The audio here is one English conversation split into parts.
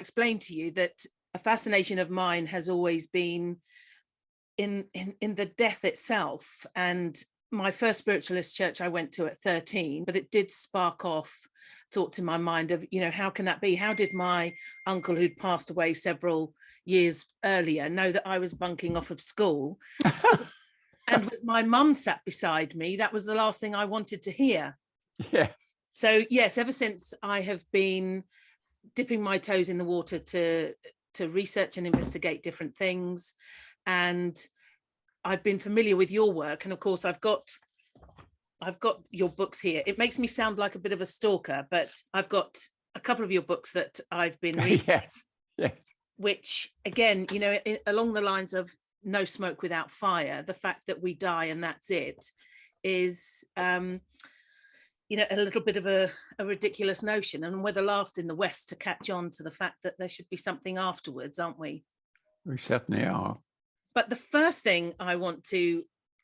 explained to you that a fascination of mine has always been in the death itself. And my first spiritualist church I went to at 13, but it did spark off thoughts in my mind of, how can that be? How did my uncle, who'd passed away several years earlier, know that I was bunking off of school? And with my mum sat beside me, that was the last thing I wanted to hear. Yes. So yes, ever since I have been dipping my toes in the water to research and investigate different things. And I've been familiar with your work. And of course, I've got your books here. It makes me sound like a bit of a stalker, but I've got a couple of your books that I've been reading. Yes. Which, again, along the lines of no smoke without fire, the fact that we die and that's it is, a little bit of a ridiculous notion. And we're the last in the West to catch on to the fact that there should be something afterwards, aren't we? We certainly are. But the first thing I want to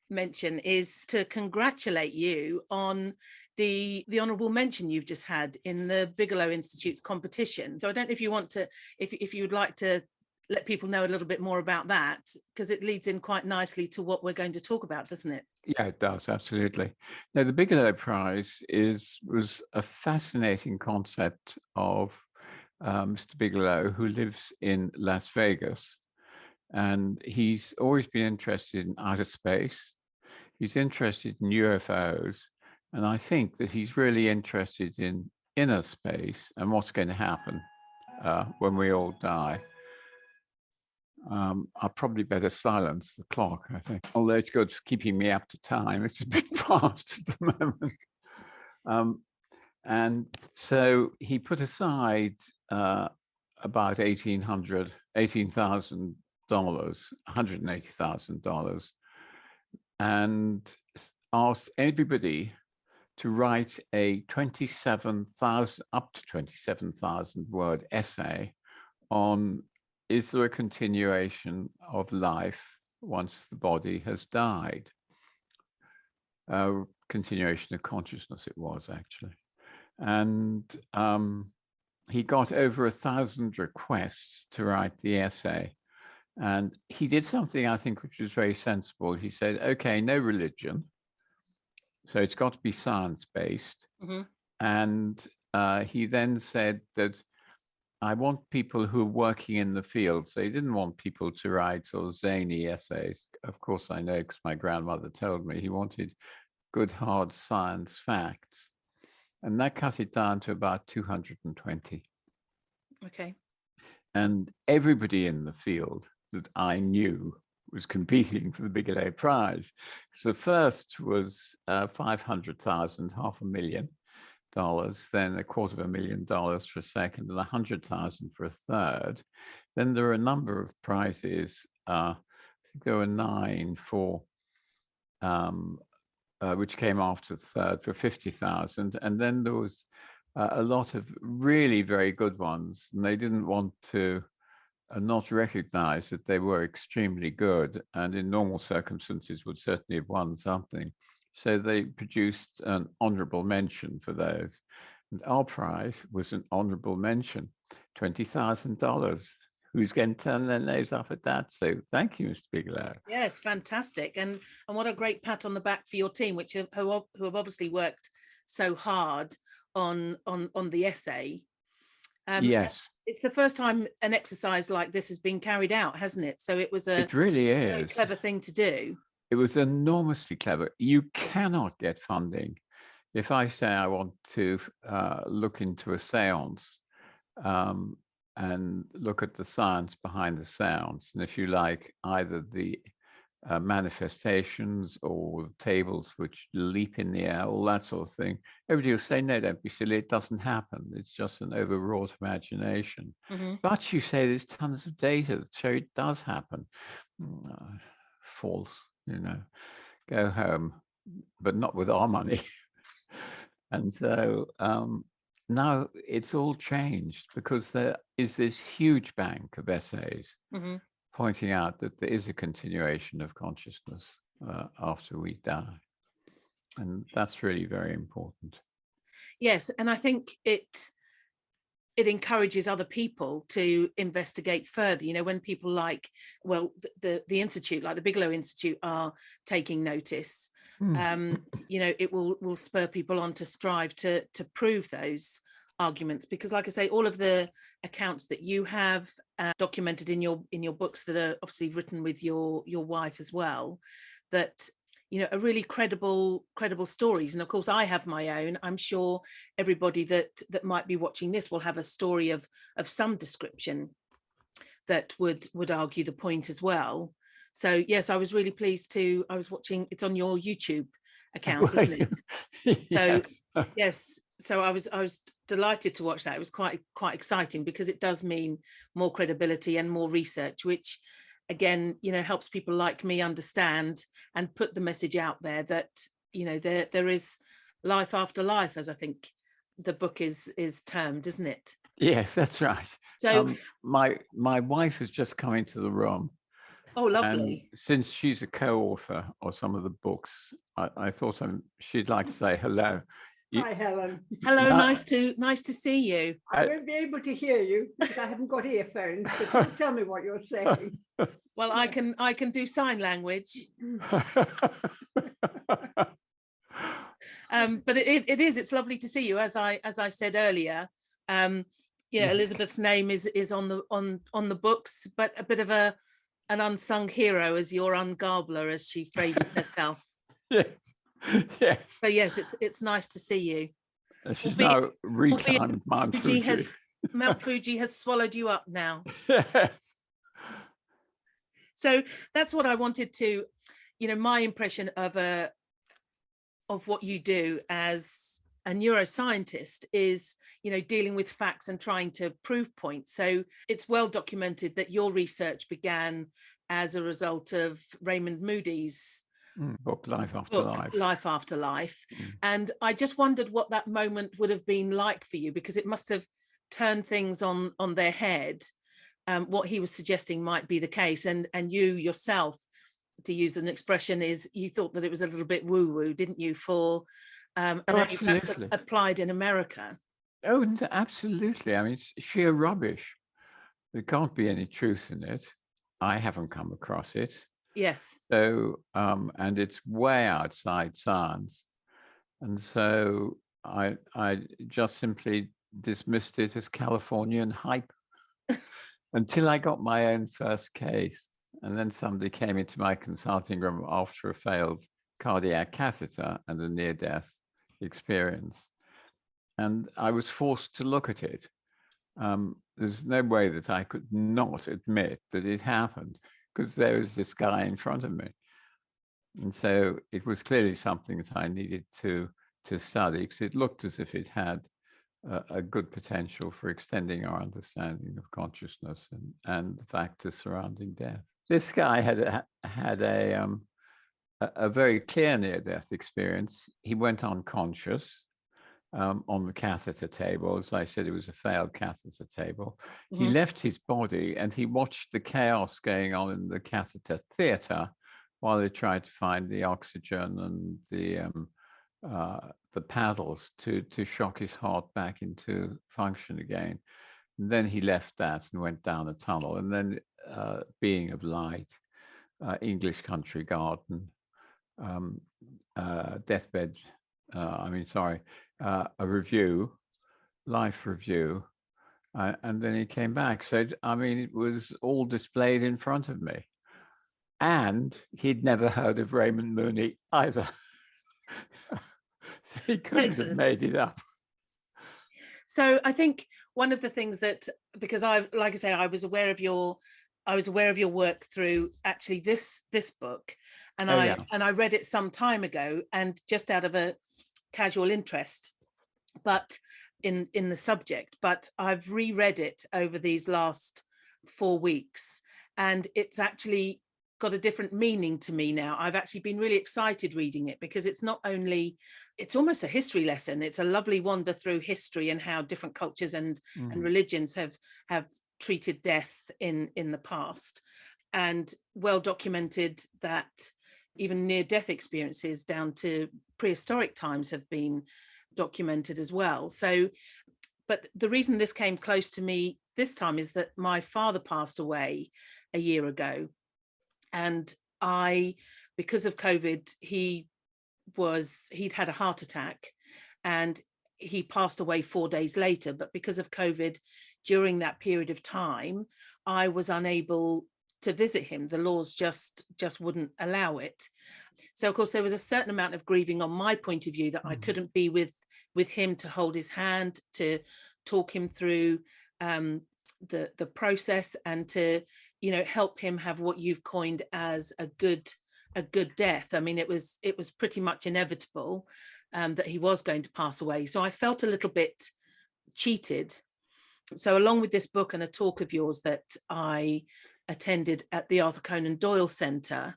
mention is to congratulate you on the honourable mention you've just had in the Bigelow Institute's competition. So I don't know if you want to, if you would like to let people know a little bit more about that, because it leads in quite nicely to what we're going to talk about, doesn't it? Yeah, it does, absolutely. Now, the Bigelow Prize was a fascinating concept of Mr. Bigelow, who lives in Las Vegas. And he's always been interested in outer space. He's interested in UFOs. And I think that he's really interested in inner space and what's going to happen when we all die. I'll probably better silence the clock, I think. Although it's good for keeping me up to time. It's a bit fast at the moment. And so he put aside about $18,000, $180,000, and asked everybody to write a 27,000 up to 27,000 word essay on, is there a continuation of life once the body has died? Continuation of consciousness it was, actually. And he got over 1,000 requests to write the essay. And he did something, I think, which was very sensible. He said, okay, no religion. So it's got to be science-based. Mm-hmm. And he then said that I want people who are working in the field. So he didn't want people to write sort of zany essays. Of course, I know, because my grandmother told me. He wanted good, hard science facts. And that cut it down to about 220. Okay. And everybody in the field that I knew was competing for the Bigelow Prize. So the first was $500,000, $500,000, then $250,000 for a second, and $100,000 for a third. Then there were a number of prizes. I think there were 9 for which came after the third for $50,000, and then there was a lot of really very good ones, and they didn't want to not recognize that they were extremely good, and in normal circumstances would certainly have won something. So they produced an honorable mention for those. And our prize was an honorable mention, $20,000. Who's going to turn their nose up at that? So thank you, Mr. Bigelow. Yes, fantastic. And what a great pat on the back for your team, who have obviously worked so hard on the essay. Yes. It's the first time an exercise like this has been carried out, hasn't it? So it was it really is very clever thing to do. It was enormously clever. You cannot get funding. If I say I want to look into a seance and look at the science behind the seance, and if you like, either the manifestations or tables which leap in the air, all that sort of thing, everybody will say, no, don't be silly, it doesn't happen. It's just an overwrought imagination. Mm-hmm. But you say there's tons of data that show it does happen. False, go home, but not with our money. And so now it's all changed, because there is this huge bank of essays mm-hmm. pointing out that there is a continuation of consciousness after we die. And that's really very important. Yes, and I think it encourages other people to investigate further. You know, when people like, well, the institute, like the Bigelow Institute, are taking notice, you know, it will spur people on to strive to prove those arguments, because like I say, all of the accounts that you have documented in your books that are obviously written with your wife as well, that, you know, are really credible stories. And of course I have my own. I'm sure everybody that might be watching this will have a story of some description that would argue the point as well. So yes, I was really pleased I was watching, it's on your YouTube account, isn't it? So yes, so I was delighted to watch that. It was quite exciting, because it does mean more credibility and more research, which again, you know, helps people like me understand and put the message out there that, you know, there is life after life, as I think the book is termed, isn't it? Yes, that's right. So my wife has just come into the room. oh, lovely. And since she's a co-author of some of the books, I thought she'd like to say hello. Hi, Helen. Hello, nice to see you. I won't be able to hear you because I haven't got earphones, but tell me what you're saying. Well, I can do sign language. But it's lovely to see you. As I said earlier, yeah, Elizabeth's name is on the books, but a bit of an unsung hero as your ungarbler, as she phrases herself. Yes. Yes. So yes, it's nice to see you. She's now reclaimed Mount Fuji. Mount Fuji has swallowed you up now. Yes. So that's what I wanted to, you know, my impression of what you do as a neuroscientist is, you know, dealing with facts and trying to prove points. So it's well documented that your research began as a result of Raymond Moody's book, Life After Life. And I just wondered what that moment would have been like for you, because it must have turned things on their head. What he was suggesting might be the case, and you yourself, to use an expression, is you thought that it was a little bit woo-woo, didn't you, for perhaps applied in America? Oh, absolutely. I mean, it's sheer rubbish. There can't be any truth in it. I haven't come across it. Yes. So, and it's way outside science. And so I just simply dismissed it as Californian hype until I got my own first case. And then somebody came into my consulting room after a failed cardiac catheter and a near-death experience. And I was forced to look at it. There's no way that I could not admit that it happened, because there was this guy in front of me. And so it was clearly something that I needed to study, because it looked as if it had a good potential for extending our understanding of consciousness and the factors surrounding death. This guy had a very clear near-death experience. He went unconscious on the catheter table. As I said, it was a failed catheter table. He left his body and he watched the chaos going on in the catheter theater while they tried to find the oxygen and the paddles to shock his heart back into function again. And then he left that and went down a tunnel. And then Being of Light, English Country Garden, Deathbed, a review, life review, and then he came back. So, I mean, it was all displayed in front of me. And he'd never heard of Raymond Moody either. So he couldn't have made it up. So I think one of the things that, because I was aware of your work through actually this book, and I read it some time ago, and just out of a casual interest, but in the subject, but I've reread it over these last 4 weeks, and it's actually got a different meaning to me now. I've actually been really excited reading it, because it's not only, it's almost a history lesson. It's a lovely wander through history and how different cultures and religions have treated death in the past, and well documented that even near-death experiences down to prehistoric times have been documented as well. So but the reason this came close to me this time is that my father passed away a year ago. And because of COVID, he'd had a heart attack and he passed away 4 days later. But because of COVID, during that period of time, I was unable to visit him. The laws just wouldn't allow it. So of course there was a certain amount of grieving on my point of view, that I couldn't be with him to hold his hand, to talk him through the process, and to, you know, help him have what you've coined as a good death. I mean, it was pretty much inevitable that he was going to pass away. So I felt a little bit cheated. So along with this book and a talk of yours that I attended at the Arthur Conan Doyle Centre,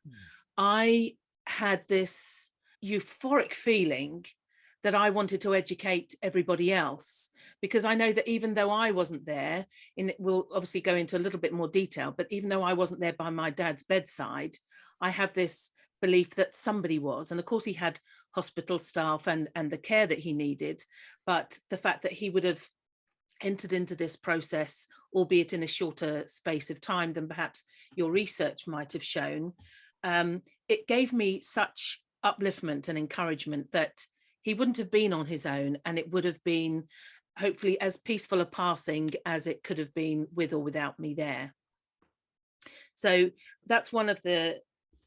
I had this euphoric feeling that I wanted to educate everybody else, because I know that even though I wasn't there, we'll obviously go into a little bit more detail, but even though I wasn't there by my dad's bedside, I have this belief that somebody was. And of course he had hospital staff and the care that he needed, but the fact that he would have entered into this process, albeit in a shorter space of time than perhaps your research might have shown, it gave me such upliftment and encouragement that he wouldn't have been on his own, and it would have been hopefully as peaceful a passing as it could have been with or without me there. So that's one of the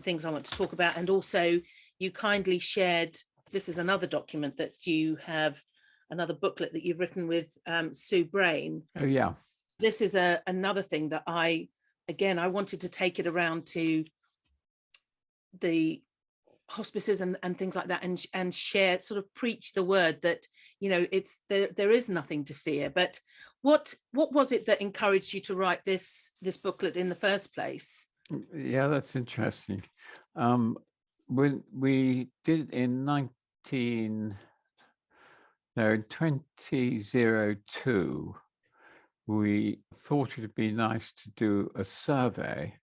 things I want to talk about. And also you kindly shared, this is another document that you have, another booklet that you've written with Sue Brain. Oh yeah. This is another thing that I wanted to take it around to the hospices and things like that, and share, sort of preach the word that, you know, it's there is nothing to fear. But what was it that encouraged you to write this booklet in the first place? Yeah, that's interesting. When we did in 2002, we thought it'd be nice to do a survey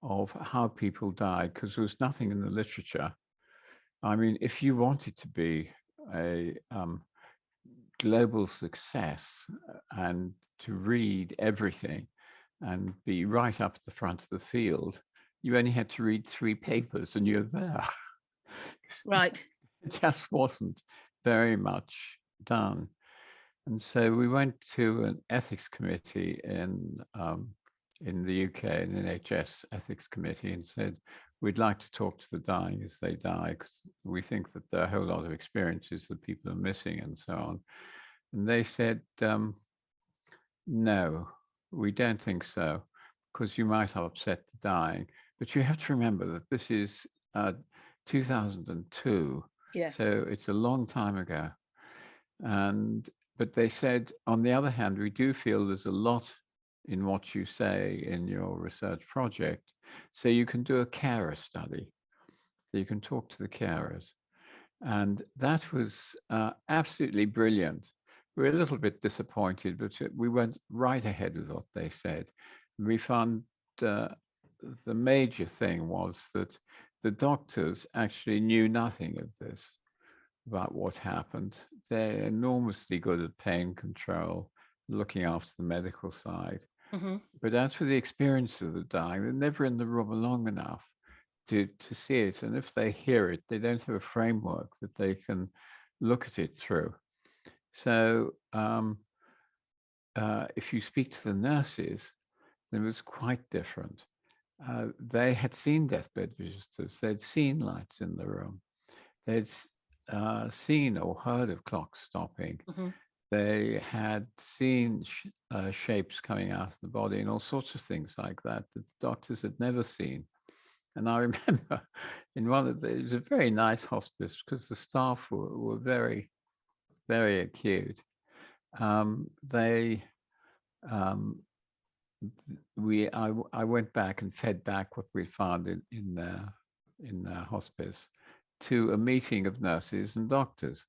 of how people died, because there was nothing in the literature. I mean, if you wanted to be a global success and to read everything and be right up at the front of the field, you only had to read 3 papers and you're there. Right. It just wasn't very much done. And so we went to an ethics committee in the UK, an NHS ethics committee, and said, we'd like to talk to the dying as they die, because we think that there are a whole lot of experiences that people are missing and so on. And they said, no, we don't think so, because you might have upset the dying. But you have to remember that this is 2002. Yes. So it's a long time ago. But they said, on the other hand, we do feel there's a lot in what you say in your research project. So you can do a carer study. So you can talk to the carers. And that was absolutely brilliant. We were a little bit disappointed, but we went right ahead with what they said. We found the major thing was that the doctors actually knew nothing of this, about what happened. They're enormously good at pain control, looking after the medical side. Mm-hmm. But as for the experience of the dying, they're never in the room long enough to see it. And if they hear it, they don't have a framework that they can look at it through. So if you speak to the nurses, it was quite different. They had seen deathbed visitors. They'd seen lights in the room. They'd seen or heard of clocks stopping. Mm-hmm. They had seen shapes coming out of the body and all sorts of things like that the doctors had never seen. And I remember in it was a very nice hospice, because the staff were very, very acute. I went back and fed back what we found in the hospice to a meeting of nurses and doctors.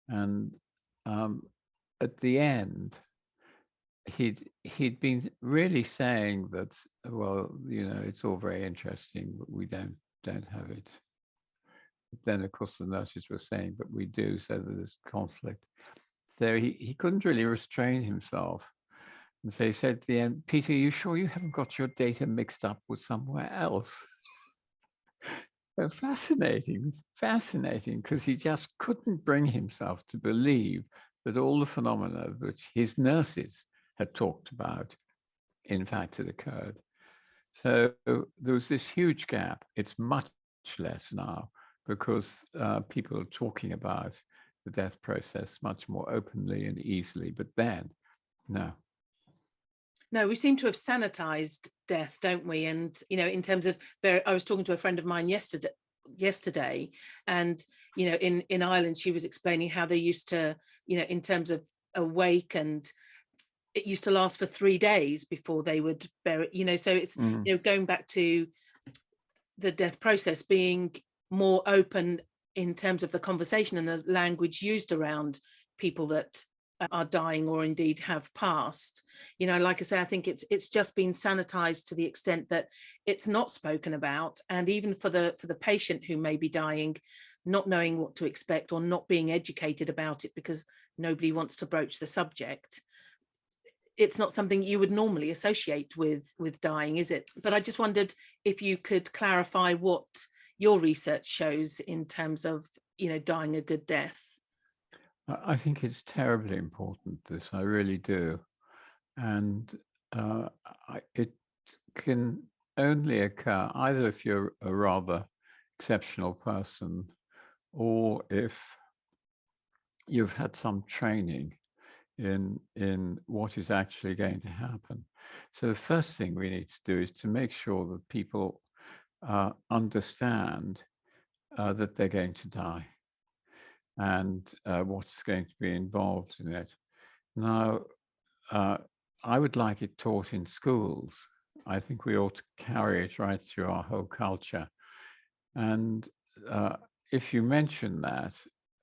And at the end, he'd been really saying that, well, you know, it's all very interesting, but we don't have it. But then, of course, the nurses were saying, but we do, so there's conflict. there he couldn't really restrain himself. And so he said at the end, Peter, you sure you haven't got your data mixed up with somewhere else? So fascinating, because he just couldn't bring himself to believe that all the phenomena which his nurses had talked about, in fact, had occurred. So there was this huge gap. It's much less now because people are talking about the death process much more openly and easily. But then, no. No, we seem to have sanitized death, don't we? And, in terms of, I was talking to a friend of mine yesterday, and, in Ireland, she was explaining how they used to, in terms of a wake, and it used to last for 3 days before they would bury, so it's, going back to the death process being more open in terms of the conversation and the language used around people that are dying or indeed have passed. Like I say, I think it's just been sanitized to the extent that it's not spoken about, and even for the patient who may be dying, not knowing what to expect or not being educated about it because nobody wants to broach the subject. It's not something you would normally associate with dying, is it? But I just wondered if you could clarify what your research shows in terms of, dying a good death. I think it's terribly important, this, I really do. And it can only occur either if you're a rather exceptional person or if you've had some training in what is actually going to happen. So the first thing we need to do is to make sure that people understand that they're going to die and what's going to be involved in it. Now, I would like it taught in schools. I think we ought to carry it right through our whole culture. And if you mention that,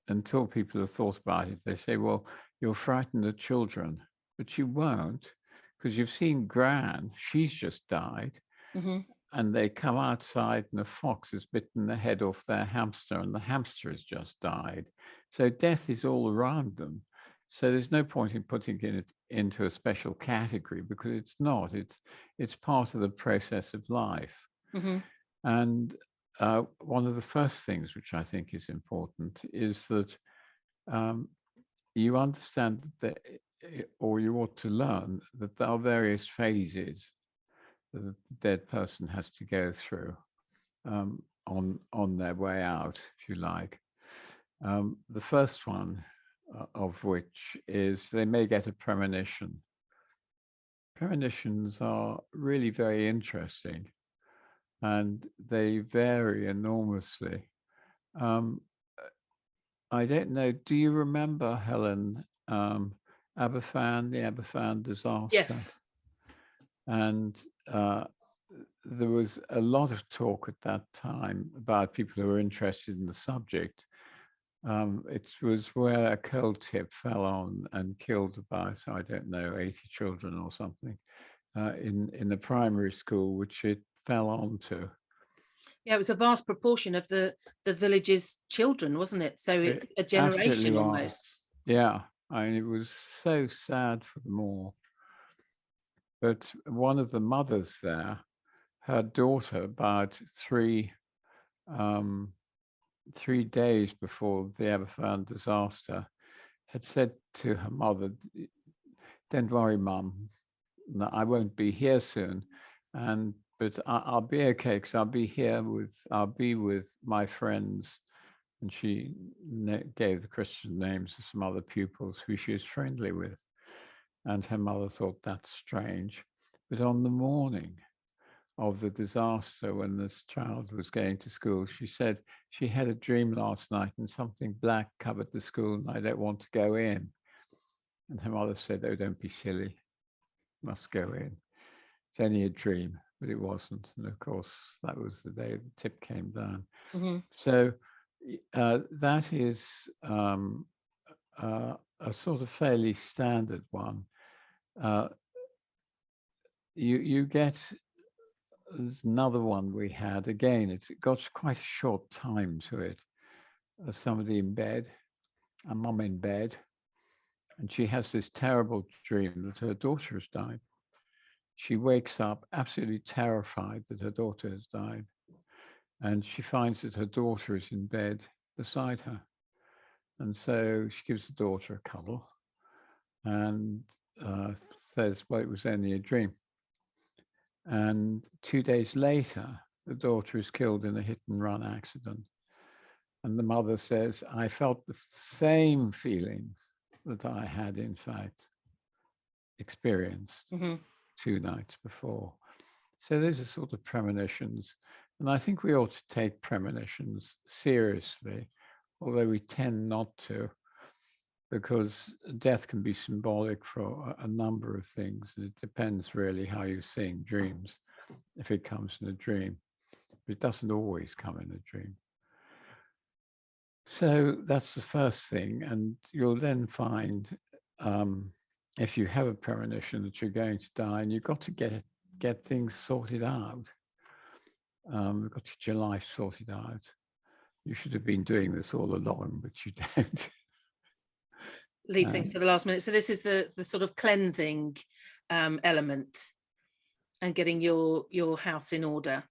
until people have thought about it, they say, well, you'll frighten the children, but you won't, because you've seen Gran, she's just died. Mm-hmm. And they come outside and a fox has bitten the head off their hamster and the hamster has just died. So death is all around them. So there's no point in putting it into a special category because it's not. It's part of the process of life. Mm-hmm. And one of the first things which I think is important is that you understand that, or you ought to learn that there are various phases that the dead person has to go through on their way out, if you like. The first one of which is they may get a premonition. Premonitions are really very interesting and they vary enormously. I don't know, do you remember, Helen, the Aberfan disaster? Yes. And there was a lot of talk at that time about people who were interested in the subject. It was where a coal tip fell on and killed about, I don't know, 80 children or something in the primary school, which it fell onto. Yeah, it was a vast proportion of the village's children, wasn't it? So it's a generation almost. Yeah, I mean, it was so sad for them all. But one of the mothers there, her daughter, about 3 days before the Aberfan disaster, had said to her mother, "Don't worry, Mum, I won't be here soon, but I'll be okay because I'll be with my friends." And she gave the Christian names of some other pupils who she was friendly with. And her mother thought that's strange. But on the morning of the disaster, when this child was going to school, she said she had a dream last night and something black covered the school and I don't want to go in. And her mother said, "Oh, don't be silly, you must go in. It's only a dream," but it wasn't. And of course, that was the day the tip came down. Mm-hmm. So that is a sort of fairly standard one. You get, there's another one we had, again, it's got quite a short time to it. Somebody in bed, a mum in bed, And she has this terrible dream that her daughter has died. She wakes up absolutely terrified that her daughter has died. And she finds that her daughter is in bed beside her. And so she gives the daughter a cuddle and says, well, it was only a dream. And 2 days later, the daughter is killed in a hit and run accident. And the mother says, I felt the same feelings that I had, in fact, experienced 2 nights before. So those are sort of premonitions. And I think we ought to take premonitions seriously, although we tend not to, because death can be symbolic for a number of things. It depends really how you're seeing dreams, if it comes in a dream. But it doesn't always come in a dream. So that's the first thing. And you'll then find, if you have a premonition that you're going to die, and you've got to get things sorted out. You've got to get your life sorted out. You should have been doing this all along, but you don't. Leave things to the last minute. So this is the sort of cleansing element and getting your house in order.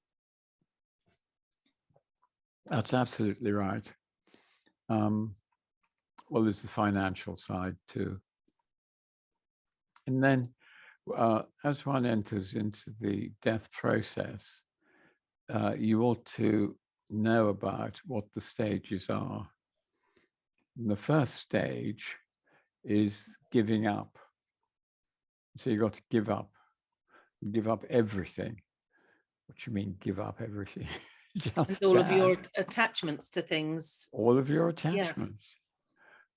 That's absolutely right. Well, there's the financial side too. And then as one enters into the death process, you ought to know about what the stages are. And the first stage is giving up. So you've got to give up everything. What do you mean, give up everything? And all of your attachments to things. All of your attachments.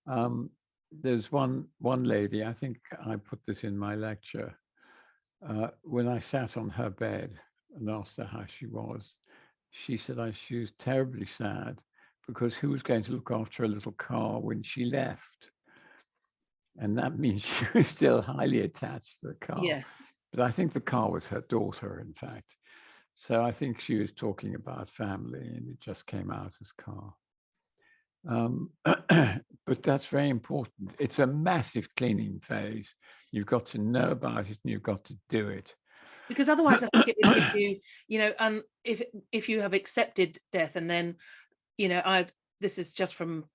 Yes. There's one lady, I think I put this in my lecture, when I sat on her bed and asked her how she said she was terribly sad because who was going to look after her little car when she left? And that means she was still highly attached to the car. Yes. But I think the car was her daughter, in fact. So I think she was talking about family and it just came out as car. But that's very important. It's a massive cleaning phase. You've got to know about it and you've got to do it. Because otherwise I think it would give you, if you have accepted death and then, this is just from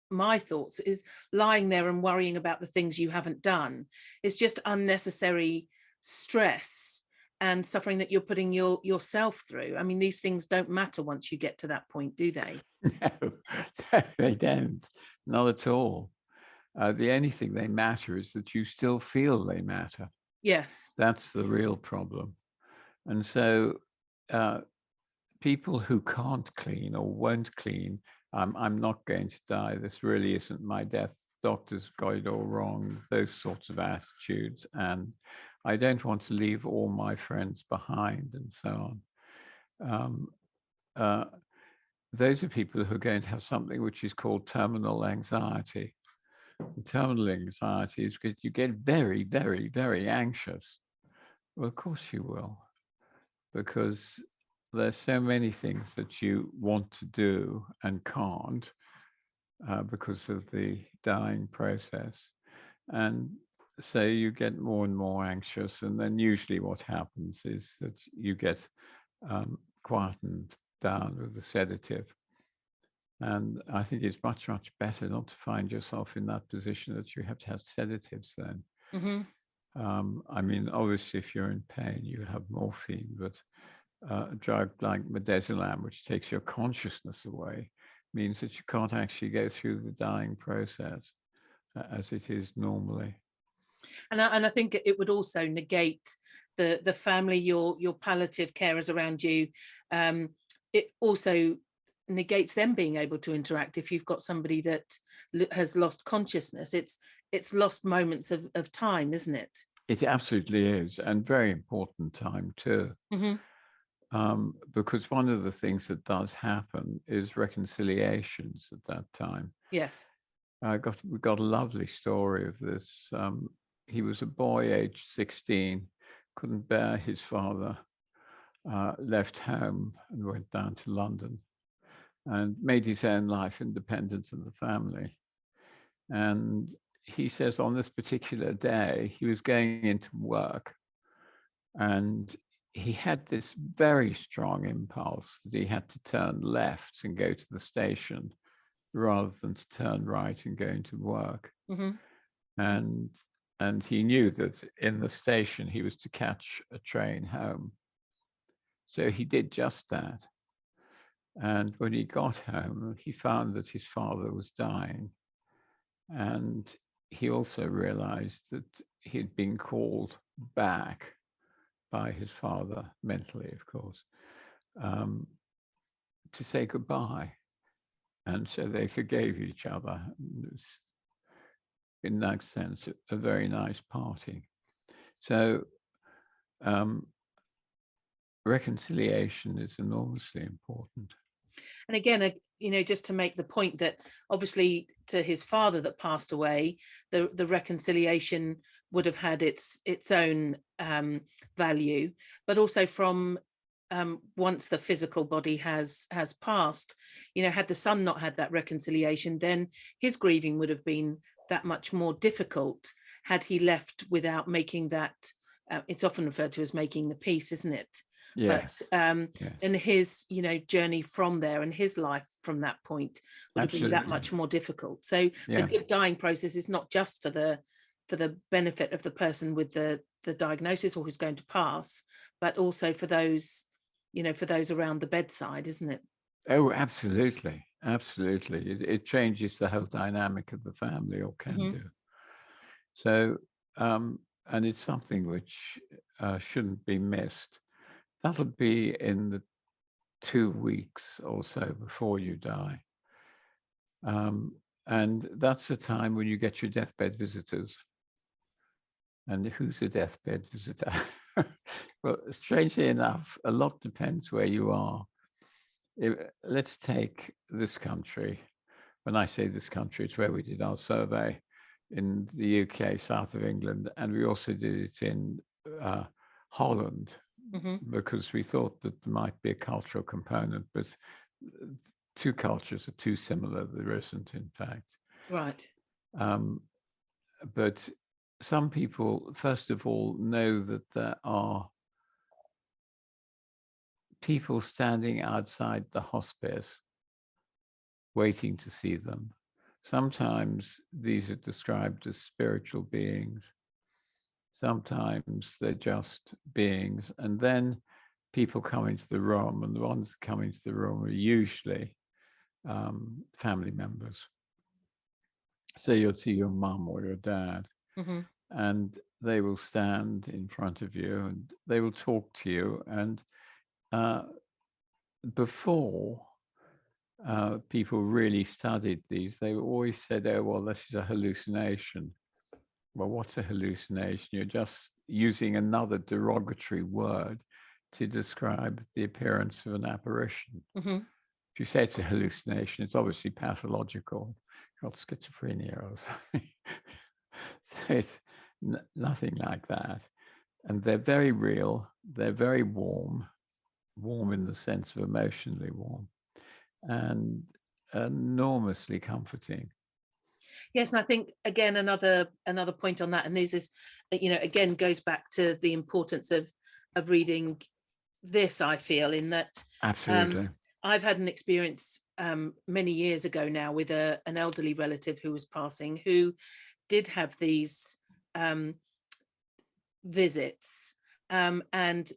my thoughts, is lying there and worrying about the things you haven't done. It's just unnecessary stress and suffering that you're putting yourself through. I mean, these things don't matter once you get to that point, do they? No, they don't. Not at all. The only thing they matter is that you still feel they matter. Yes. That's the real problem. And so people who can't clean or won't clean, I'm not going to die, this really isn't my death, doctors got it all wrong, those sorts of attitudes, and I don't want to leave all my friends behind and so on. Those are people who are going to have something which is called terminal anxiety. And terminal anxiety is because you get very, very, very anxious. Well, of course you will, because there's so many things that you want to do and can't because of the dying process. And so you get more and more anxious. And then usually what happens is that you get quietened down with the sedative. And I think it's much, much better not to find yourself in that position that you have to have sedatives then. I mean, obviously, if you're in pain, you have morphine, but a drug like midazolam, which takes your consciousness away, means that you can't actually go through the dying process as it is normally. And I think it would also negate the family, your palliative carers around you. It also negates them being able to interact. If you've got somebody that has lost consciousness, it's lost moments of time, isn't it? It absolutely is, and very important time too. Because one of the things that does happen is reconciliations at that time. Yes. We got a lovely story of this. He was a boy aged 16, couldn't bear his father, left home and went down to London and made his own life independent of the family. And he says on this particular day, he was going into work and he had this very strong impulse that he had to turn left and go to the station rather than to turn right and go into work. Mhm. And he knew that in the station he was to catch a train home. So he did just that. And when he got home, he found that his father was dying. And he also realized that he'd been called back by his father, mentally, of course, to say goodbye. And so they forgave each other. It was, in that sense, a very nice party. So reconciliation is enormously important. And again, just to make the point that obviously to his father that passed away, the reconciliation would have had its own value, but also from once the physical body has passed, had the son not had that reconciliation, then his grieving would have been that much more difficult had he left without making that. It's often referred to as making the peace, isn't it? Yes. But yes. and his journey from there and his life from that point would have been that much more difficult. So the good dying process is not just for the benefit of the person with the diagnosis or who's going to pass, but also for those around the bedside, isn't it? Oh, absolutely. It changes the whole dynamic of the family, or can do. So and it's something which shouldn't be missed. That'll be in the 2 weeks or so before you die. And that's the time when you get your deathbed visitors. And who's a deathbed visitor? Well, strangely enough, a lot depends where you are. Let's take this country. When I say this country, it's where we did our survey in the UK, south of England, and we also did it in Holland, because we thought that there might be a cultural component, but two cultures are too similar. There isn't, in fact. Right. But some people, first of all, know that there are people standing outside the hospice waiting to see them. Sometimes these are described as spiritual beings. Sometimes they're just beings. And then people come into the room, and the ones that come into the room are usually family members. So you'll see your mum or your dad, and they will stand in front of you and they will talk to you. And before people really studied these, they always said, oh, well, this is a hallucination. Well, what's a hallucination? You're just using another derogatory word to describe the appearance of an apparition. If you say it's a hallucination, it's obviously pathological. You've got schizophrenia or something. So it's nothing like that. And they're very real. They're very warm in the sense of emotionally warm, and enormously comforting. Yes, and I think again another point on that, and this is, again goes back to the importance of reading this. I feel in that absolutely. I've had an experience many years ago now with an elderly relative who was passing, who did have these visits, and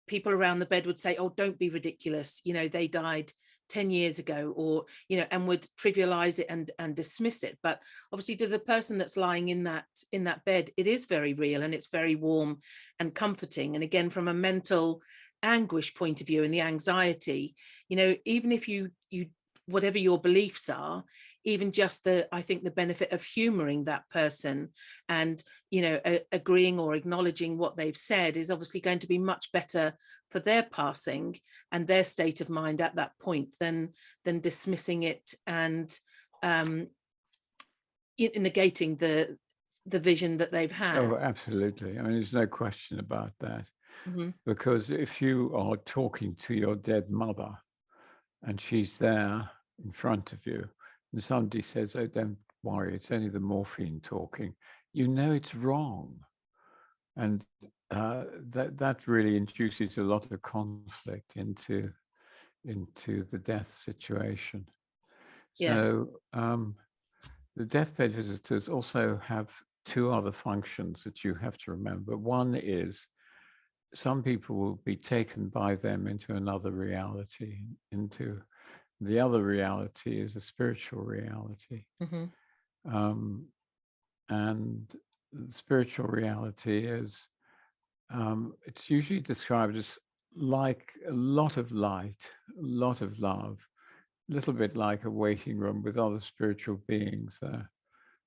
people around the bed would say, "Oh, don't be ridiculous. They died 10 years ago," or and would trivialize it and dismiss it. But obviously to the person that's lying in that bed, it is very real and it's very warm and comforting. And again, from a mental anguish point of view and the anxiety, even if you whatever your beliefs are, even just I think the benefit of humoring that person and agreeing or acknowledging what they've said is obviously going to be much better for their passing and their state of mind at that point than dismissing it and negating the vision that they've had. Oh, absolutely. I mean, there's no question about that. Because if you are talking to your dead mother and she's there in front of you, and somebody says, "Oh, don't worry, it's only the morphine talking," you know it's wrong. And that really introduces a lot of conflict into the death situation. Yes. So the deathbed visitors also have two other functions that you have to remember. One is some people will be taken by them into another reality. Into the other reality is a spiritual reality. Mm-hmm. And the spiritual reality is, it's usually described as like a lot of light, a lot of love, a little bit like a waiting room with other spiritual beings there.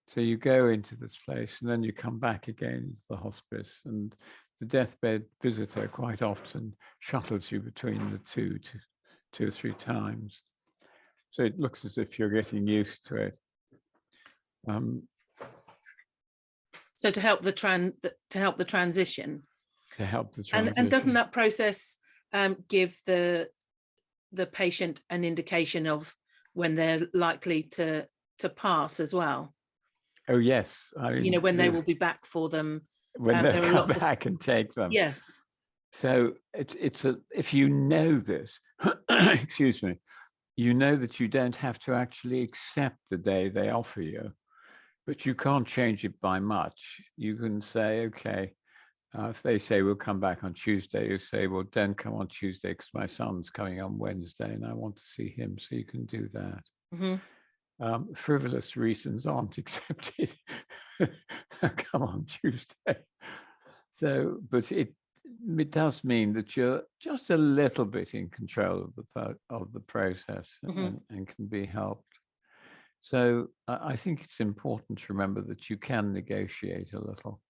So you go into this place and then you come back again to the hospice, and the deathbed visitor quite often shuttles you between the two or three times. So it looks as if you're getting used to it. So to help the transition. To help the transition. And doesn't that process give the patient an indication of when they're likely to pass as well? Oh yes, I mean, when they will be back for them. When they come back and take them. Yes. So if you know this, excuse me, you know that you don't have to actually accept the day they offer you, but you can't change it by much. You can say, okay, if they say we'll come back on Tuesday, you say, well, don't come on Tuesday because my son's coming on Wednesday and I want to see him. So you can do that. Mm-hmm. Frivolous reasons aren't accepted. Come on Tuesday. So, but it does mean that you're just a little bit in control of the process. Mm-hmm. and can be helped. So I think it's important to remember that you can negotiate a little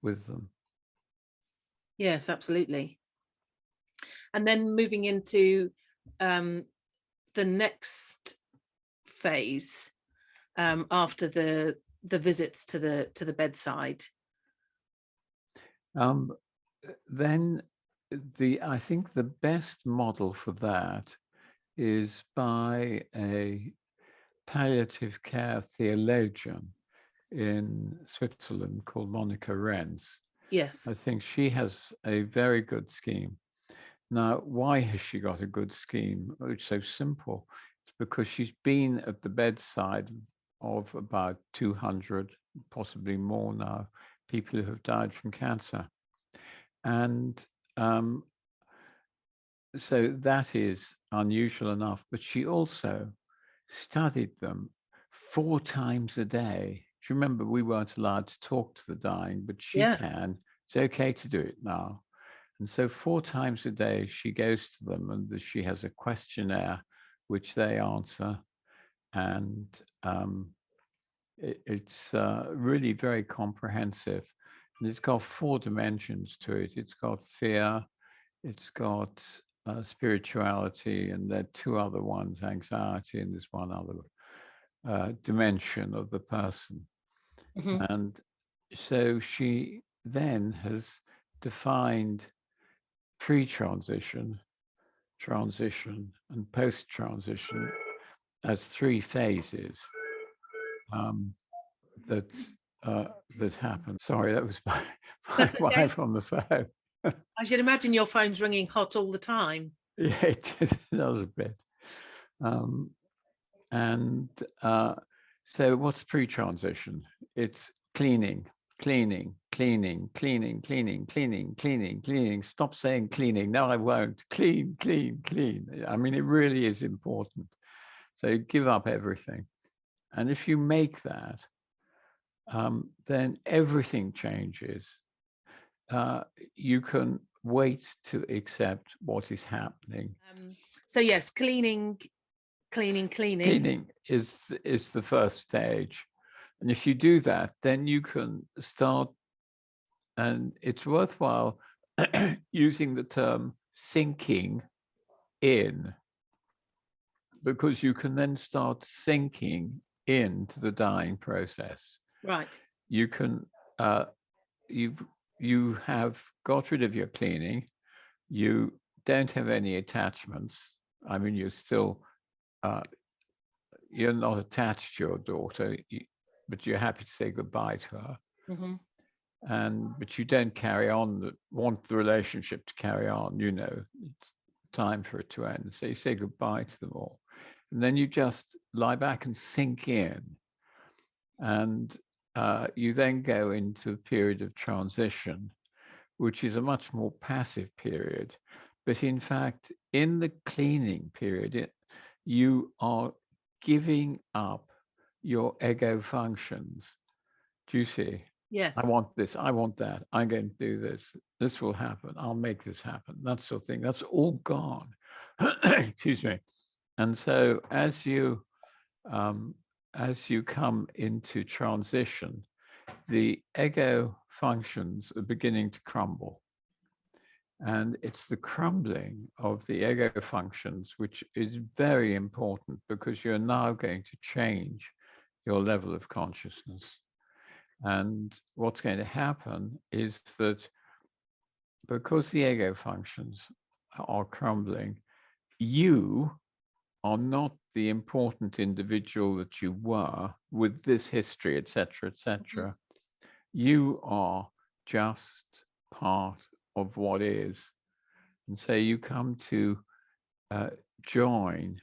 with them. Yes, absolutely. And then moving into the next phase after the visits to the bedside. Then I think the best model for that is by a palliative care theologian in Switzerland called Monica Renz. Yes. I think she has a very good scheme. Now, why has she got a good scheme? It's so simple. It's because she's been at the bedside of about 200, possibly more now, people who have died from cancer. And so that is unusual enough, but she also studied them 4 times a day. Do you remember we weren't allowed to talk to the dying, but she can. It's okay to do it now. And so 4 times a day, she goes to them and she has a questionnaire which they answer. And it's really very comprehensive. And it's got 4 dimensions to it. It's got fear, it's got spirituality, and there are 2 other ones, anxiety, and there's one other dimension of the person. Mm-hmm. And so she then has defined pre-transition, transition, and post-transition as 3 phases that happen. Sorry, that was my wife on the phone. I should imagine your phone's ringing hot all the time. Yeah, it does a bit. So what's pre-transition? It's cleaning. Stop saying cleaning. No, I won't. Clean. I mean, it really is important. So you give up everything. And if you make that, then everything changes. You can wait to accept what is happening. So yes, cleaning. Cleaning is the first stage. And if you do that, then you can start, and it's worthwhile using the term sinking in, because you can then start sinking into the dying process. Right. You can, you have got rid of your cleaning. You don't have any attachments. I mean, you're still, you're not attached to your daughter, but you're happy to say goodbye to her. Mm-hmm. But you don't want the relationship to carry on, it's time for it to end. So you say goodbye to them all. And then you just lie back and sink in. And you then go into a period of transition, which is a much more passive period. But in fact, in the cleaning period, you are giving up your ego functions. Do you see? Yes. I want this, I want that, I'm going to do this, this will happen, I'll make this happen, that sort of thing. That's all gone. Excuse me. And so as you come into transition, the ego functions are beginning to crumble. And it's the crumbling of the ego functions which is very important, because you're now going to change your level of consciousness. And what's going to happen is that because the ego functions are crumbling, you are not the important individual that you were with this history, etc., etc. Mm-hmm. You are just part of what is. And so you come to join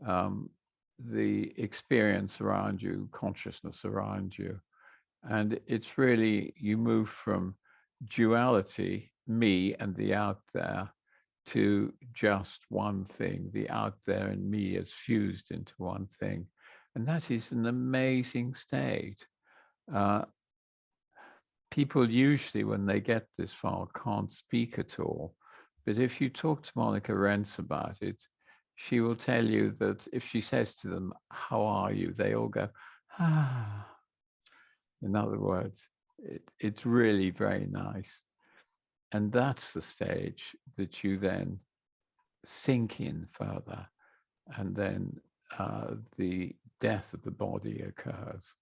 the experience around you, consciousness around you. And it's really, you move from duality, me and the out there, to just one thing. The out there and me is fused into one thing. And that is an amazing state. People usually, when they get this far, can't speak at all. But if you talk to Monica Renz about it, she will tell you that if she says to them, "How are you?" they all go, "Ah." In other words, it's really very nice. And that's the stage that you then sink in further. And then the death of the body occurs.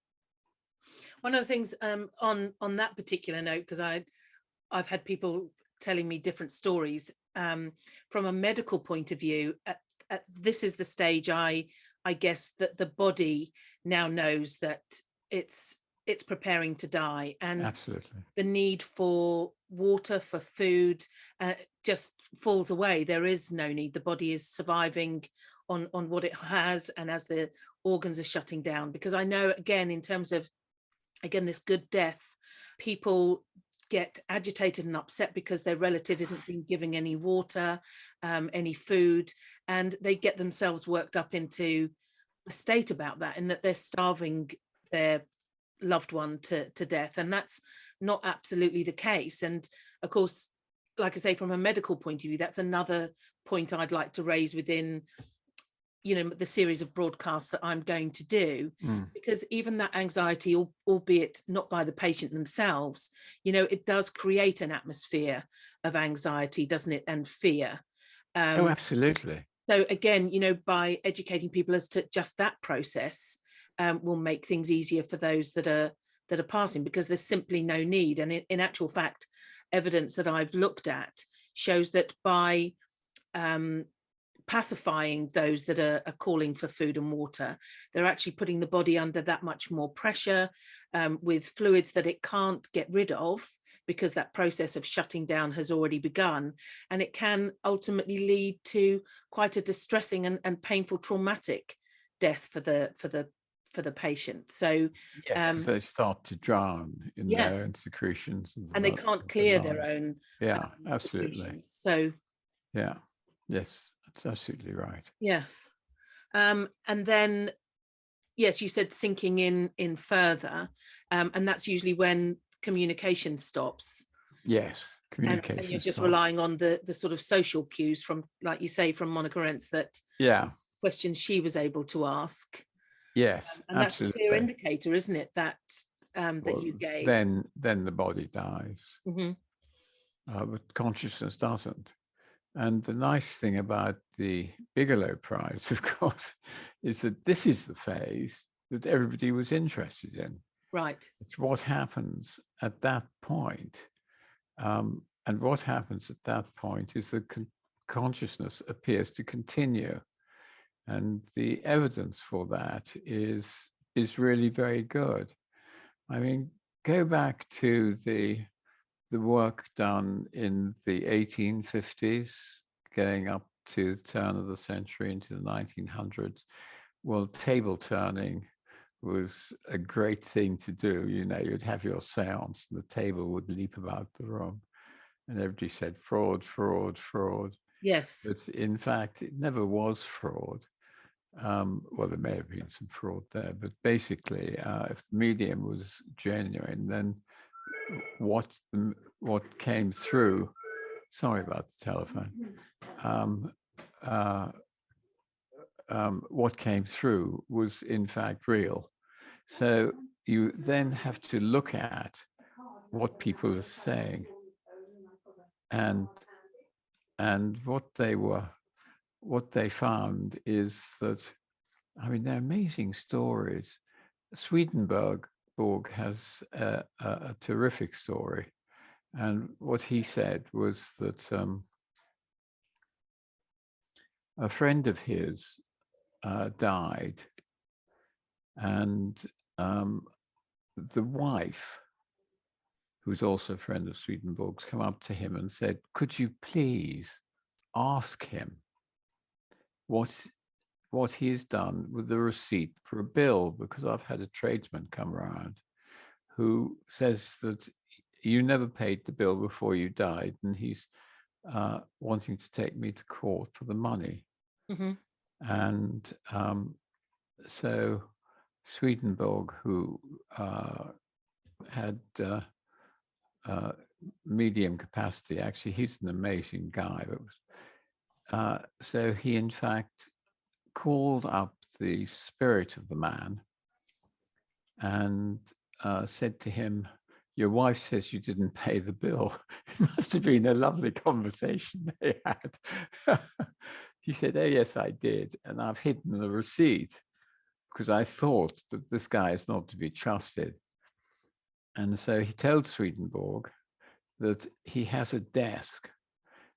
One of the things on that particular note, because I've had people telling me different stories from a medical point of view. This is the stage I guess that the body now knows that it's preparing to die, and Absolutely. the need for water, for food, just falls away. There is no need. The body is surviving on what it has, and as the organs are shutting down. Because I know, again, in terms of, again, this good death, people get agitated and upset because their relative isn't being given any water, any food, and they get themselves worked up into a state about that, and that they're starving their loved one to death. And that's not absolutely the case. And of course, like I say, from a medical point of view, that's another point I'd like to raise within the series of broadcasts that I'm going to do, because even that anxiety, albeit not by the patient themselves, it does create an atmosphere of anxiety, doesn't it, and fear. Oh, absolutely. So again, by educating people as to just that process, will make things easier for those that are passing, because there's simply no need. And in actual fact, evidence that I've looked at shows that by pacifying those that are calling for food and water, they're actually putting the body under that much more pressure, with fluids that it can't get rid of, because that process of shutting down has already begun. And it can ultimately lead to quite a distressing and painful, traumatic death for the patient. So yes, they start to drown in their own secretions, and they can't clear their own absolutely secretions. So yes, that's absolutely right. Yes. And then yes, you said sinking in further, and that's usually when communication stops. Yes, communication. And you're just relying on the sort of social cues from, like you say, from Monica Renz, that questions she was able to ask. Yes, and absolutely. That's a clear indicator, isn't it, that you gave. Then the body dies, mm-hmm. But consciousness doesn't. And the nice thing about the Bigelow Prize, of course, is that this is the phase that everybody was interested in. Right. It's what happens at that point. And what happens at that point is that consciousness appears to continue. And the evidence for that is really very good. I mean, go back to the work done in the 1850s, going up to the turn of the century into the 1900s. Well, table turning was a great thing to do. You know, you'd have your seance and the table would leap about the room and everybody said fraud, fraud, fraud. Yes. But in fact, it never was fraud. Well, there may have been some fraud there, but basically, if the medium was genuine, then what came through, sorry about the telephone, what came through was in fact real. So you then have to look at what people are saying and what they found is that, I mean, they're amazing stories. Swedenborg has a terrific story. And what he said was that a friend of his died, and the wife, who's also a friend of Swedenborg's, come up to him and said, could you please ask him what he's done with the receipt for a bill, because I've had a tradesman come around who says that you never paid the bill before you died, and he's wanting to take me to court for the money. Mm-hmm. And so Swedenborg, who had medium capacity, actually, he's an amazing guy. So he, in fact, called up the spirit of the man and said to him, your wife says you didn't pay the bill. It must have been a lovely conversation they had. He said, oh, yes, I did. And I've hidden the receipt because I thought that this guy is not to be trusted. And so he told Swedenborg that he has a desk.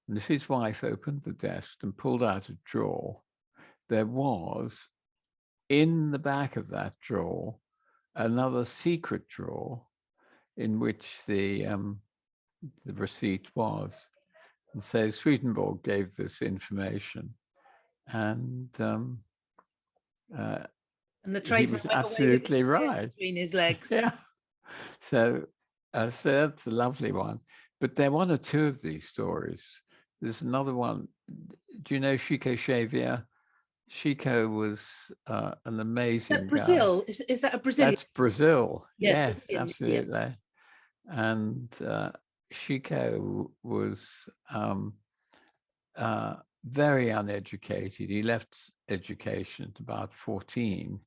And if his wife opened the desk and pulled out a drawer, there was in the back of that drawer another secret drawer in which the receipt was. And so Swedenborg gave this information, and the he tradesman was went away with absolutely his tail right. between his legs. Yeah. So that's a lovely one. But there are one or two of these stories. There's another one. Do you know Chico Xavier? Chico was an amazing That's Brazil. guy. Is that a Brazilian? That's Brazil. Yes, Brazilian, absolutely. yeah. And Chico was very uneducated. He left education at about 14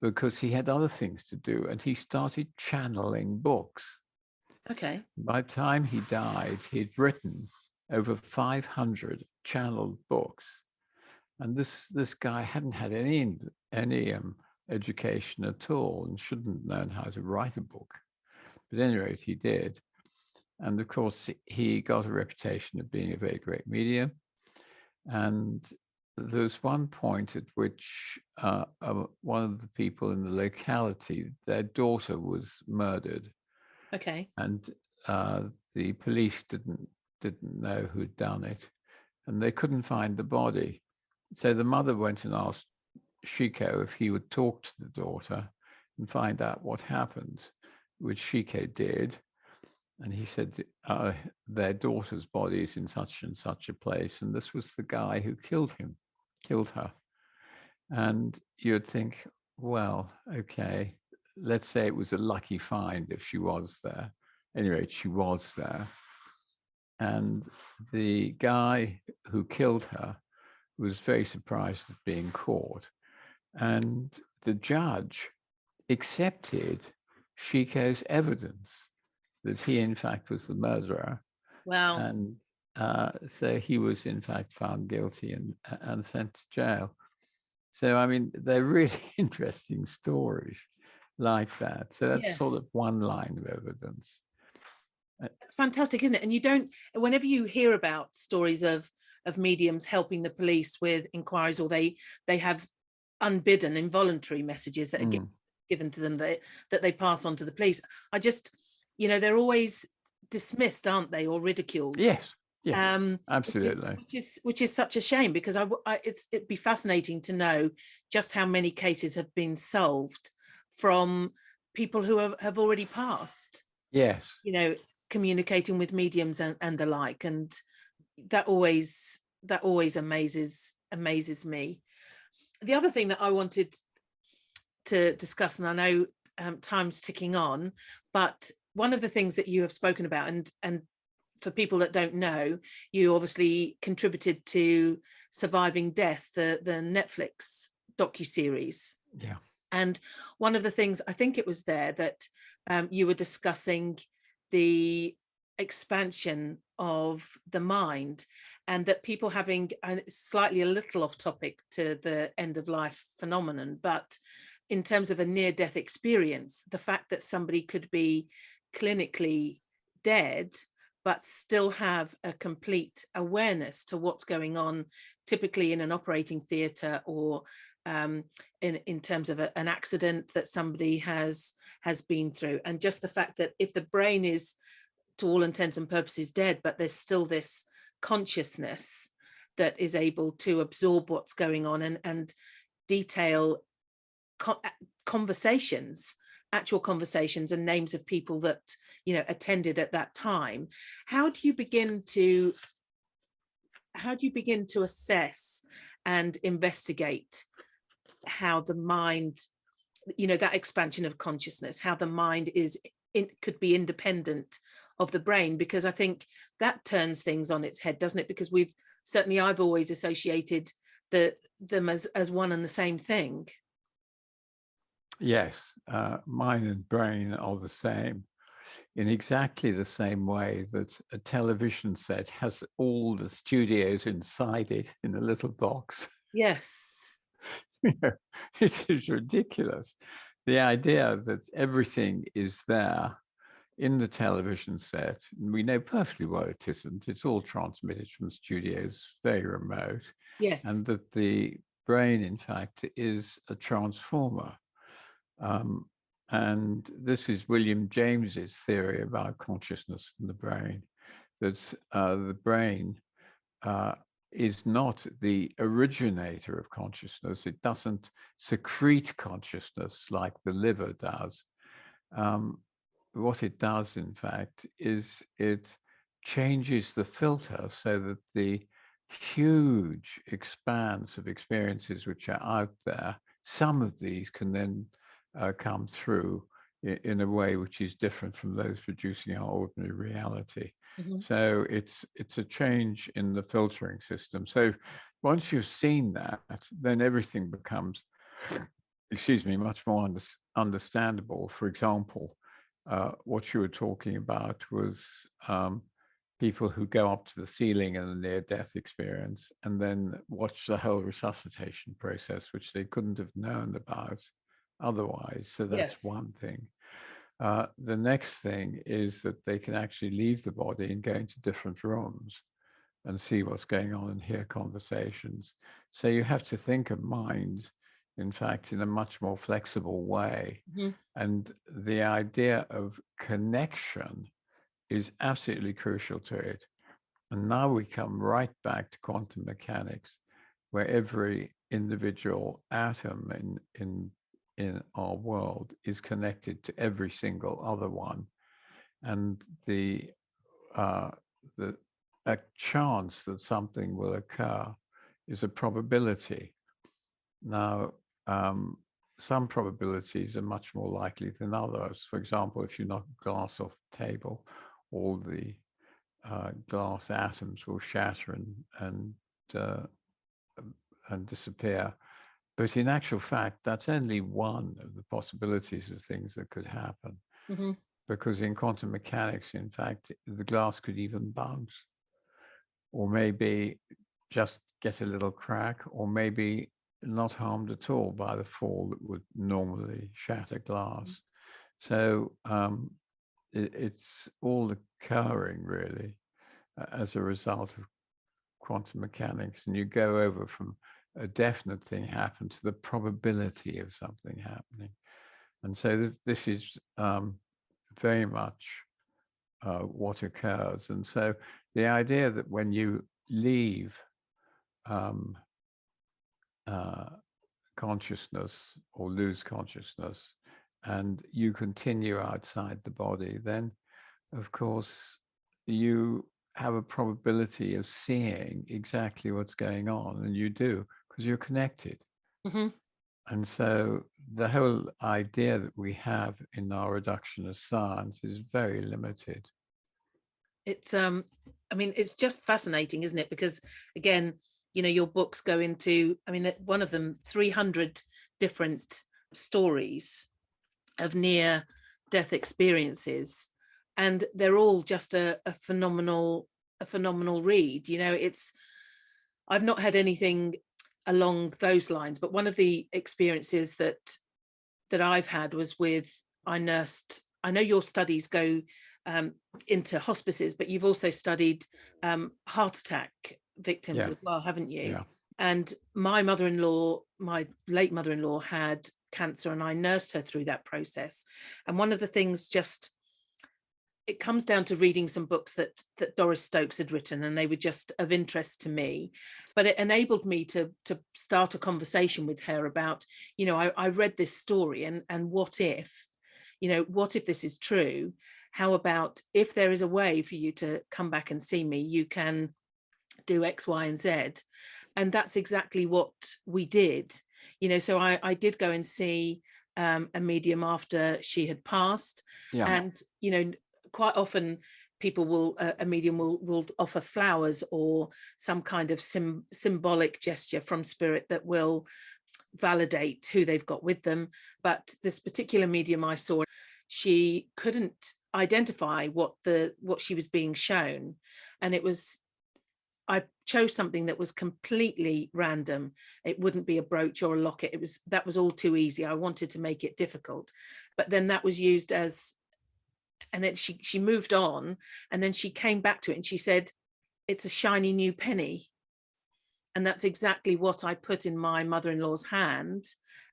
because he had other things to do, and he started channeling books. Okay. By the time he died, he'd written over 500 channeled books. And this guy hadn't had any education at all and shouldn't have known how to write a book. But at any rate, he did. And of course, he got a reputation of being a very great medium. And there was one point at which one of the people in the locality, their daughter was murdered. Okay. And the police didn't know who'd done it, and they couldn't find the body. So the mother went and asked Chico if he would talk to the daughter and find out what happened, which Chico did. And he said, their daughter's body is in such and such a place. And this was the guy who killed her. And you'd think, well, okay, let's say it was a lucky find if she was there. Anyway, she was there. And the guy who killed her was very surprised at being caught. And the judge accepted Chico's evidence that he, in fact, was the murderer. Wow. And so he was, in fact, found guilty and sent to jail. So, I mean, they're really interesting stories like that. So that's sort of one line of evidence. It's fantastic, isn't it? And you don't, whenever you hear about stories of mediums helping the police with inquiries, or they have unbidden, involuntary messages that are given to them that they pass on to the police, I just, they're always dismissed, aren't they, or ridiculed? Yes. Yeah, absolutely. Which is such a shame, because it'd be fascinating to know just how many cases have been solved from people who have already passed. Yes. Communicating with mediums and the like, and that always amazes me. The other thing that I wanted to discuss, and I know time's ticking on, but one of the things that you have spoken about, and for people that don't know, you obviously contributed to Surviving Death, the Netflix docuseries. Yeah. And one of the things, I think it was there, that you were discussing the expansion of the mind, and that people having, and it's slightly a little off topic to the end of life phenomenon, but in terms of a near-death experience, the fact that somebody could be clinically dead but still have a complete awareness to what's going on, typically in an operating theatre, or in terms of an accident that somebody has been through. And just the fact that if the brain is, to all intents and purposes, dead, but there's still this consciousness that is able to absorb what's going on and detail conversations, actual conversations, and names of people that attended at that time. How do you begin to assess and investigate how the mind, that expansion of consciousness, how the mind could be independent of the brain? Because I think that turns things on its head, doesn't it? Because I've always associated them as one and the same thing. Yes, mind and brain are the same, in exactly the same way that a television set has all the studios inside it in a little box. Yes. It is ridiculous. The idea that everything is there in the television set, and we know perfectly well it isn't. It's all transmitted from studios very remote. Yes. And that the brain, in fact, is a transformer. And this is William James's theory about consciousness in the brain, that the brain is not the originator of consciousness. It doesn't secrete consciousness like the liver does. What it does, in fact, is it changes the filter so that the huge expanse of experiences which are out there, some of these can then come through in a way which is different from those producing our ordinary reality. Mm-hmm. So it's a change in the filtering system. So once you've seen that, then everything becomes, much more understandable. For example, what you were talking about was people who go up to the ceiling in a near-death experience and then watch the whole resuscitation process, which they couldn't have known about otherwise. So that's one thing. The next thing is that they can actually leave the body and go into different rooms and see what's going on and hear conversations. So you have to think of mind, in fact, in a much more flexible way. Mm-hmm. And the idea of connection is absolutely crucial to it. And now we come right back to quantum mechanics, where every individual atom in our world is connected to every single other one. And a chance that something will occur is a probability. Now, some probabilities are much more likely than others. For example, if you knock glass off the table, all the glass atoms will shatter and disappear. But in actual fact, that's only one of the possibilities of things that could happen. Mm-hmm. Because in quantum mechanics, in fact, the glass could even bounce, or maybe just get a little crack, or maybe not harmed at all by the fall that would normally shatter glass. So it's all occurring really as a result of quantum mechanics, and you go over from a definite thing happened to the probability of something happening. And so this is very much what occurs. And so the idea that when you leave consciousness or lose consciousness and you continue outside the body, then of course you have a probability of seeing exactly what's going on, and you do because you're connected. Mm-hmm. And so the whole idea that we have in our reductionist science is very limited. It's I mean, it's just fascinating, isn't it? Because again, you know, your books go into, I mean, one of them, 300 different stories of near death experiences, and they're all just a phenomenal read. You know, I've not had anything along those lines, but one of the experiences that I've had was with, I know your studies go into hospices, but you've also studied heart attack victims as well, haven't you? Yeah. And my late mother-in-law had cancer, and I nursed her through that process. And one of the things, it comes down to reading some books that Doris Stokes had written, and they were just of interest to me. But it enabled me to start a conversation with her about, you know, I read this story, and what if, you know, what if this is true? How about if there is a way for you to come back and see me, you can do X, Y, and Z. And that's exactly what we did. You know, so I did go and see a medium after she had passed. Yeah. And, you know, quite often people will, a medium will offer flowers or some kind of symbolic gesture from spirit that will validate who they've got with them. But this particular medium I saw, she couldn't identify what she was being shown. And I chose something that was completely random. It wouldn't be a brooch or a locket. That was all too easy. I wanted to make it difficult. But then that was used as, and then she moved on, and then she came back to it and she said, it's a shiny new penny. And that's exactly what I put in my mother-in-law's hand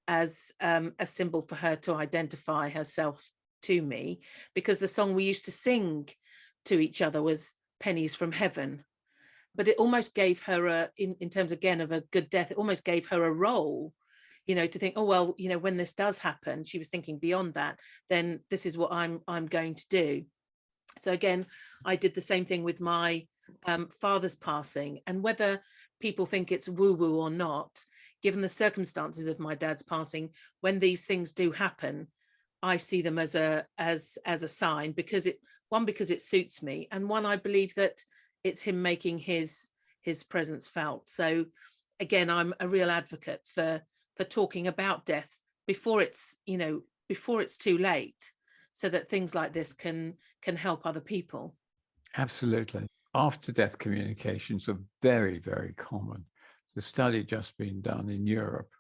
as a symbol for her to identify herself to me, because the song we used to sing to each other was Pennies from Heaven. But it almost gave her in terms again of a good death, it almost gave her a role, you know, to think, oh, well, you know, when this does happen, she was thinking beyond that, then this is what I'm going to do. So again, I did the same thing with my father's passing, and whether people think it's woo-woo or not, given the circumstances of my dad's passing, when these things do happen, I see them as a sign, because it suits me, and one, I believe that it's him making his presence felt. So again, I'm a real advocate for talking about death before it's too late, so that things like this can help other people. Absolutely. After death communications are very, very common. The study just been done in Europe,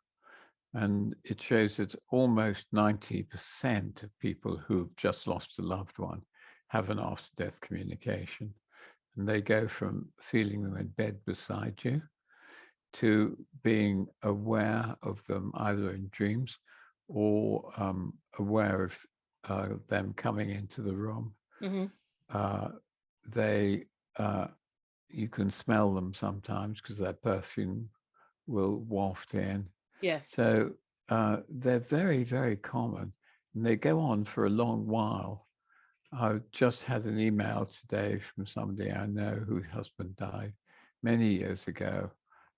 and it shows that almost 90% of people who've just lost a loved one have an after-death communication. And they go from feeling them in bed beside you to being aware of them either in dreams or aware of them coming into the room. Mm-hmm. You can smell them sometimes because their perfume will waft in. Yes. So they're very, very common, and they go on for a long while. I just had an email today from somebody I know whose husband died many years ago.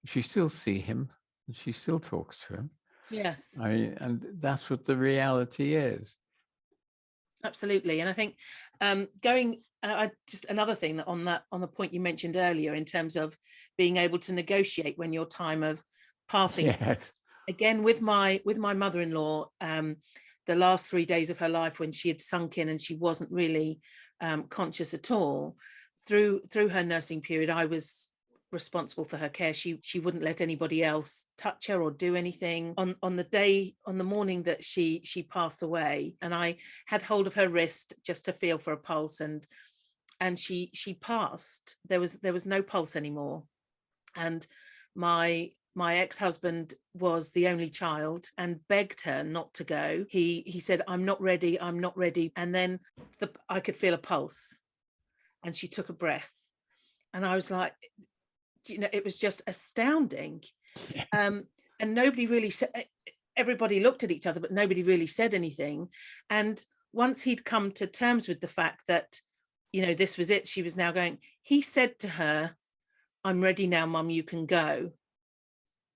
She still sees him, and she still talks to him. Yes. And that's what the reality is. Absolutely. And I think just another thing that on the point you mentioned earlier, in terms of being able to negotiate when your time of passing. Yes. Again, with my mother-in-law, the last 3 days of her life, when she had sunk in and she wasn't really conscious at all, through her nursing period, I was responsible for her care. She wouldn't let anybody else touch her or do anything. On the morning that she passed away, and I had hold of her wrist just to feel for a pulse, and she passed. There was no pulse anymore. And my ex-husband was the only child and begged her not to go. He said, I'm not ready. And then I could feel a pulse, and she took a breath. And I was like, it was just astounding. And nobody really said, everybody looked at each other, but nobody really said anything. And once he'd come to terms with the fact that, this was it, she was now going, he said to her, I'm ready now, Mum, you can go.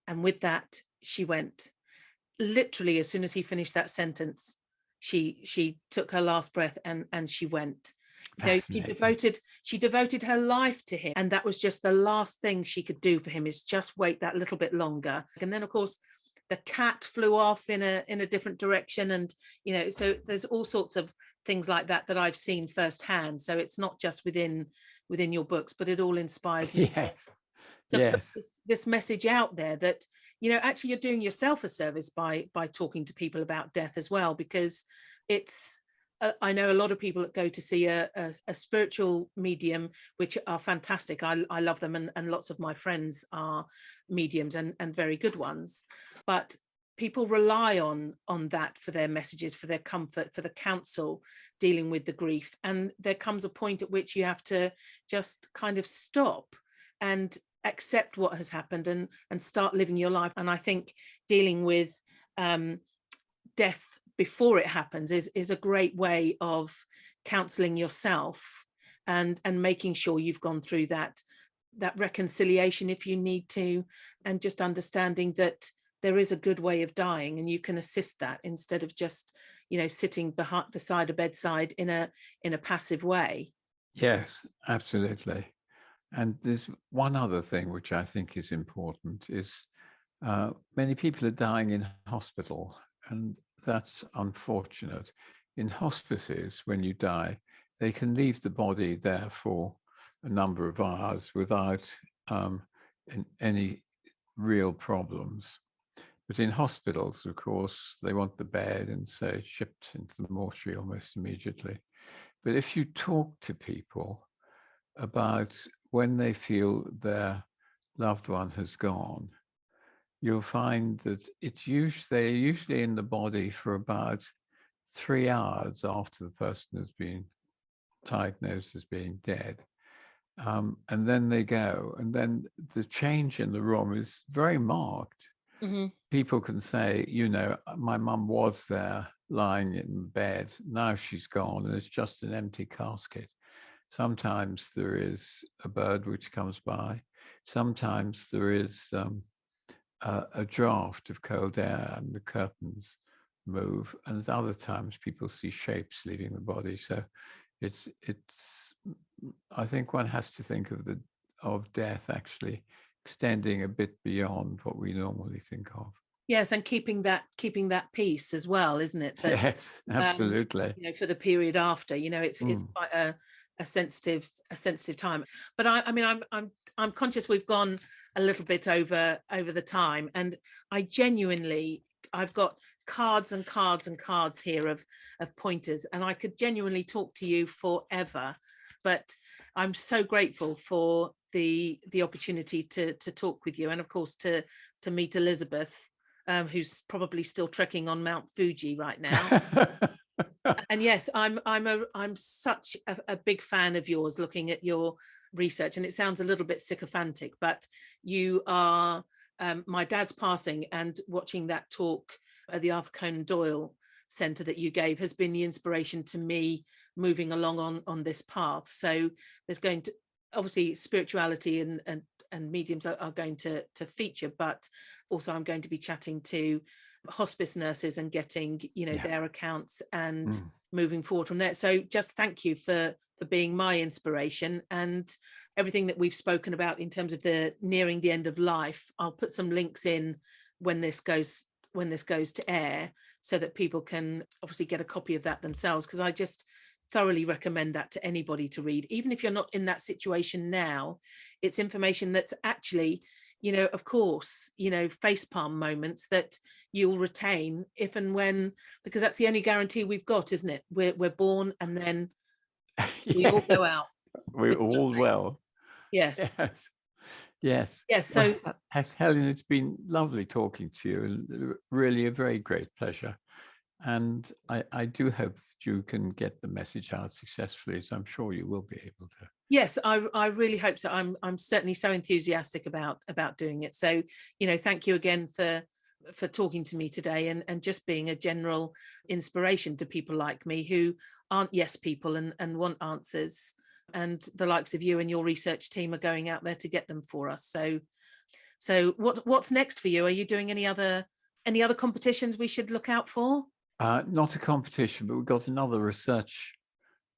And with that, she went. Literally, as soon as he finished that sentence, she took her last breath and she went. She devoted her life to him, and that was just the last thing she could do for him, is just wait that little bit longer. And then, of course, the cat flew off in a different direction, and so there's all sorts of things like that I've seen firsthand. So it's not just within your books, but it all inspires me. Yes. To put this message out there that actually you're doing yourself a service by talking to people about death as well, because it's I know a lot of people that go to see a spiritual medium, which are fantastic. I love them, and lots of my friends are mediums and very good ones. But people rely on that for their messages, for their comfort, for the counsel dealing with the grief. And there comes a point at which you have to just kind of stop and accept what has happened and start living your life. And I think dealing with death before it happens is a great way of counseling yourself and making sure you've gone through that reconciliation if you need to, and just understanding that there is a good way of dying, and you can assist that instead of just sitting beside a bedside in a passive way. Yes, absolutely. And there's one other thing which I think is important is many people are dying in hospital, and that's unfortunate. In hospices, when you die, they can leave the body there for a number of hours without any real problems. But in hospitals, of course, they want the bed and so it's shipped into the mortuary almost immediately. But if you talk to people about when they feel their loved one has gone, you'll find that they're usually in the body for about 3 hours after the person has been diagnosed as being dead. And then they go, and then the change in the room is very marked. Mm-hmm. People can say, my mum was there lying in bed. Now she's gone, and it's just an empty casket. Sometimes there is a bird which comes by. Sometimes there is a draft of cold air and the curtains move. And at other times, people see shapes leaving the body. So it's. I think one has to think of death actually extending a bit beyond what we normally think of. Yes, and keeping that peace as well, isn't it? That, yes, absolutely. For the period after, it's quite a sensitive time. But I'm conscious we've gone a little bit over the time, and I've got cards and cards and cards here of pointers, and I could genuinely talk to you forever. But I'm so grateful for the opportunity to talk with you, and of course to meet Elizabeth, who's probably still trekking on Mount Fuji right now. And yes, I'm such a big fan of yours, looking at your research, and it sounds a little bit sycophantic, but you are my dad's passing, and watching that talk at the Arthur Conan Doyle Centre that you gave has been the inspiration to me moving along on this path. So there's going to, obviously, spirituality and mediums are going to feature, but also I'm going to be chatting to hospice nurses and getting their accounts and moving forward from there. So just thank you for being my inspiration, and everything that we've spoken about in terms of the nearing the end of life. I'll put some links in when this goes to air, so that people can obviously get a copy of that themselves, because I just thoroughly recommend that to anybody to read, even if you're not in that situation now. It's information that's actually, of course, facepalm moments that you'll retain if and when, because that's the only guarantee we've got, isn't it? We're born and then we all go out. We're all well. Yes. Yes. Yes. So, Helen, it's been lovely talking to you, and really a very great pleasure. And I do hope that you can get the message out successfully, as I'm sure you will be able to. Yes, I really hope so. I'm certainly so enthusiastic about doing it. So, thank you again for talking to me today, and just being a general inspiration to people like me who aren't yes people and want answers. And the likes of you and your research team are going out there to get them for us. So what's next for you? Are you doing any other competitions we should look out for? Not a competition, but we've got another research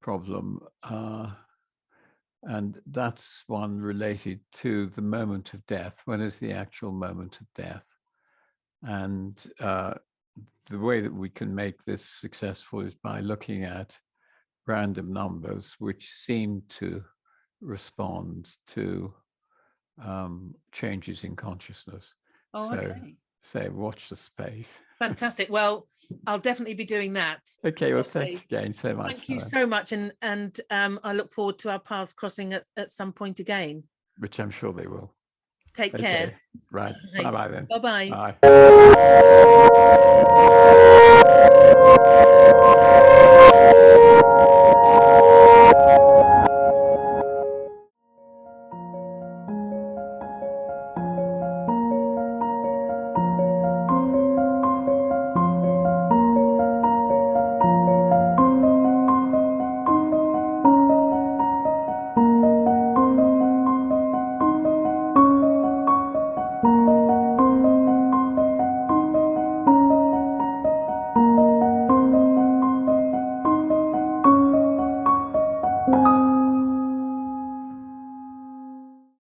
problem. And that's one related to the moment of death. When is the actual moment of death? And the way that we can make this successful is by looking at random numbers which seem to respond to changes in consciousness. Okay. So watch the space. Fantastic. Well, I'll definitely be doing that. Okay, well, thanks again so much. Thank you so much. And I look forward to our paths crossing at some point again. Which I'm sure they will. Take care. Right. Bye-bye then. Bye-bye. Bye.